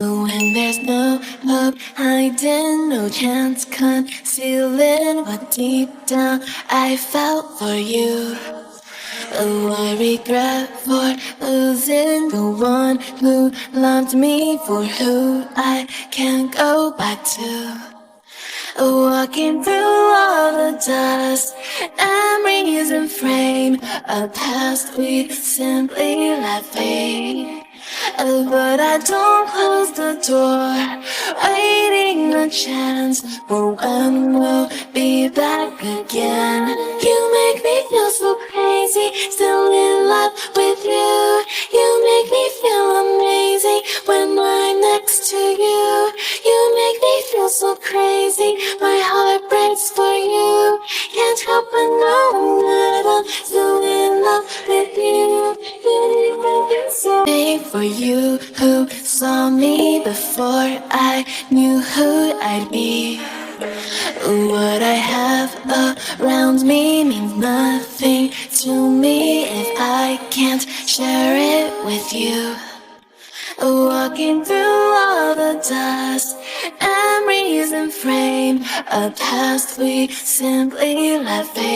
When there's no hope, hiding, no chance concealing what deep down I felt for you. Oh, I regret for losing the one who loved me, for who I can't go back to. Walking through all the dust, memories and frame a past we simply let fade. But I don't close the door, waiting a chance for when we'll be back again. You make me feel so crazy, still in love with you. You make me feel amazing when I'm next to you. You make me feel so crazy, my heart breaks for you. Can't help but know that I'm still in love with you. Say for you who saw me before I knew who I'd be. What I have around me means nothing to me if I can't share it with you. Walking through all the dust, memories and frame a past we simply let fade.